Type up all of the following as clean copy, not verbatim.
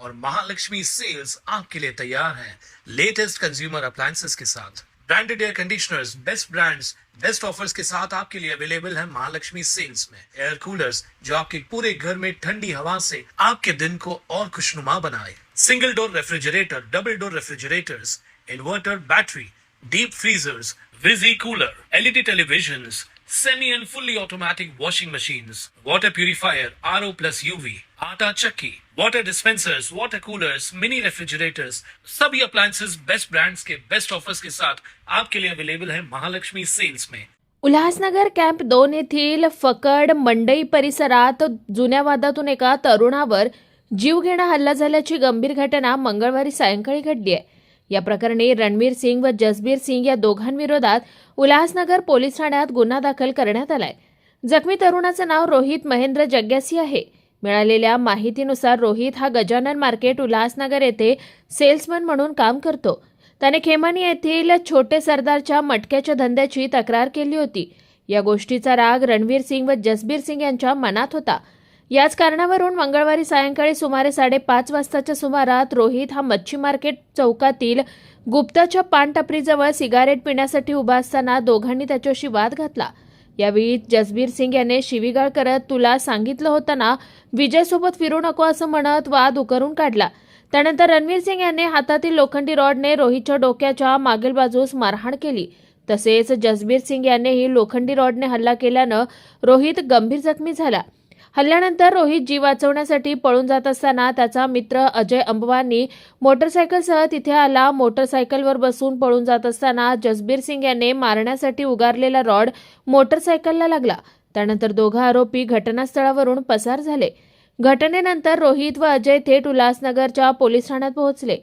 और महालक्ष्मी सेल्स आपके लिए तैयार है लेटेस्ट कंज्यूमर अप्लायंसेस के साथ। Branded air conditioners, best brands, best offers के साथ आपके लिए अवेलेबल है महालक्ष्मी सेल्स में। एयर कूलर्स जो आपके पूरे घर में ठंडी हवा से आपके दिन को और खुशनुमा बनाए। Single door refrigerator, double door refrigerators, inverter battery, deep freezers, visi cooler, LED televisions, semi and fully automatic washing machines, water purifier, RO plus UV, आटा चक्की, water dispensers, water coolers, mini refrigerators, सभी appliances best brands के best offers के साथ आपके लिए available है Mahalakshmi sales में। उल्हासनगर कॅम्प 2 येथील फकड मंडई परिसरात जुन्या वादातून एका तरुणावर जीवघेणा हल्ला झाल्याची गंभीर घटना मंगळवारी सायंकाळी घडली आहे। या प्रकरणी रणवीर सिंग व जसबीर सिंग या दोघांविरोधात उल्हासनगर पोलीस ठाण्यात गुन्हा दाखल करण्यात आलाय। जखमी तरुणाचं नाव रोहित महेंद्र जग्यासी आहे। मिळालेल्या माहितीनुसार रोहित हा गजानन मार्केट उल्हासनगर येथे सेल्समन म्हणून काम करतो। त्याने खेमानी येथील छोटे सरदारच्या मटक्याच्या धंद्याची तक्रार केली होती। या गोष्टीचा राग रणवीर सिंग व जसबीर सिंग यांच्या मनात होता। याच कारणावरून मंगळवारी सायंकाळी सुमारे 5:30 वाजताच्या सुमारात रोहित हा मच्छी मार्केट चौकातील गुप्ताच्या पान टपरीजवळ सिगारेट पिण्यासाठी उभा असताना दोघांनी त्याच्याशी वाद घातला। यावेळी जसबीर सिंग याने शिवीगाळ करत तुला सांगितलं होतं ना विजयसोबत फिरू नको असं म्हणत वाद उकरून काढला। त्यानंतर रणवीर सिंग याने हातातील लोखंडी रॉडने रोहितच्या डोक्याच्या मागील बाजूस मारहाण केली। तसेच जसबीर सिंग यानेही लोखंडी रॉडने हल्ला केल्यानं रोहित गंभीर जखमी झाला। हल्ल्यानंतर रोहित जीव वाचवण्यासाठी पळून जात असताना त्याचा मित्र अजय अंबवानी मोटरसायकलसह तिथे आला। मोटरसायकलवर बसून पळून जात असताना जसबीर सिंग याने मारण्यासाठी उगारलेला रॉड मोटरसायकलला लागला। त्यानंतर दोघा आरोपी घटनास्थळावरून पसार झाले। घटनेनंतर रोहित व अजय थेट उल्हासनगरच्या पोलीस ठाण्यात पोहोचले।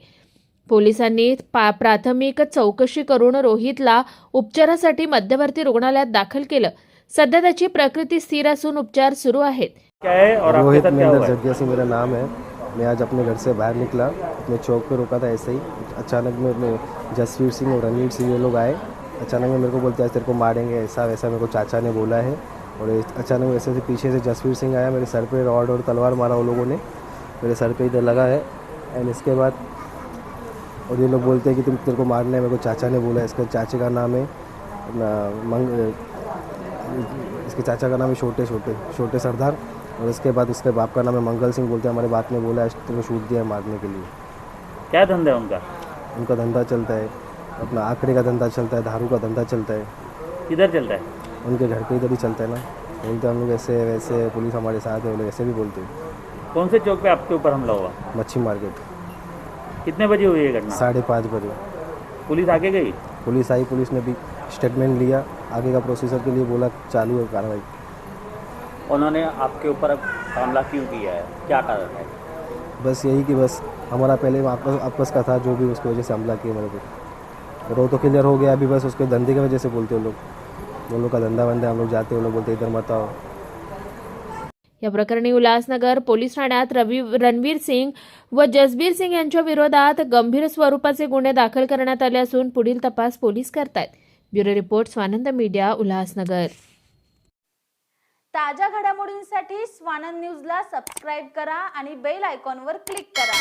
पोलिसांनी प्राथमिक चौकशी करून रोहितला उपचारासाठी मध्यवर्ती रुग्णालयात दाखल केलं। सध्या त्याची प्रकृती स्थिर असून उपचार सुरू आहेत। क्या है और आपके रोहित साथ क्या हुआ महेंद्र है? जग्यासी मेरा नाम है। मैं आज अपने घर से बाहर निकला, अपने चौक पे रुका था। ऐसे ही अचानक में अपने जसवीर सिंह और रणवीर सिंह ये लोग आए। अचानक में मेरे को बोलते हैं तेरे को मारेंगे, ऐसा वैसा मेरे को चाचा ने बोला है। और अचानक वैसे से पीछे से जसवीर सिंह आया, मेरे सर पे रॉड और तलवार मारा वो लोगों ने, मेरे सर पे इधर लगा है। एंड इसके बाद और ये लोग बोलते हैं कि तुम तेरे को मारना है, मेरे को चाचा ने बोला है। इसके चाचे का नाम है इसके चाचा का नाम है छोटे सरदार। और इसके बाद उसके बाप का नाम है मंगल सिंह। बोलते हैं हमारे बाप ने बोला है तुम्हें शूट दिया है मारने के लिए। क्या धंधा है उनका? उनका धंधा चलता है अपना आखड़े का धंधा चलता है, दारू का धंधा चलता है। किधर चलता है? उनके घर के इधर ही चलता है ना। बोलते हैं हम लोग ऐसे वैसे, पुलिस हमारे साथ है, वो लोग ऐसे भी बोलते हैं। कौन से चौक पे आपके ऊपर हमला हुआ? मच्छी मार्केट। कितने बजे हुई ये घटना? 5:30 बजे पुलिस आगे गई? पुलिस आई, पुलिस ने भी स्टेटमेंट लिया। आगे का प्रोसीजर के लिए बोला चालू है कार्रवाई। उन्होंने आपके ऊपर हमला क्यों किया है, क्या कारण है? बस यही कि बस हमारा पहले आपस का था, जो भी उसकी वजह से हमला किया मेरे को। और वो तो क्लियर हो गया अभी, बस उसके धंधे की वजह से बोलते वो लोग का धंधा बंद है। हम लोग जाते वो लोग बोलते इधर मत आओ। या प्रकरणी उल्हासनगर पोलीस ठाण्यात रणवीर सिंग व जसबीर सिंग यांच्या विरोधात गंभीर स्वरूपाचे गुन्हे दाखल करण्यात आले असून पुढील तपास पोलीस करतायत। Bureau report Swanand media Ulhasnagar. ताज्या घडामोडींसाठी स्वानंद न्यूजला सबस्क्राईब करा आणि बेल आयकॉनवर क्लिक करा।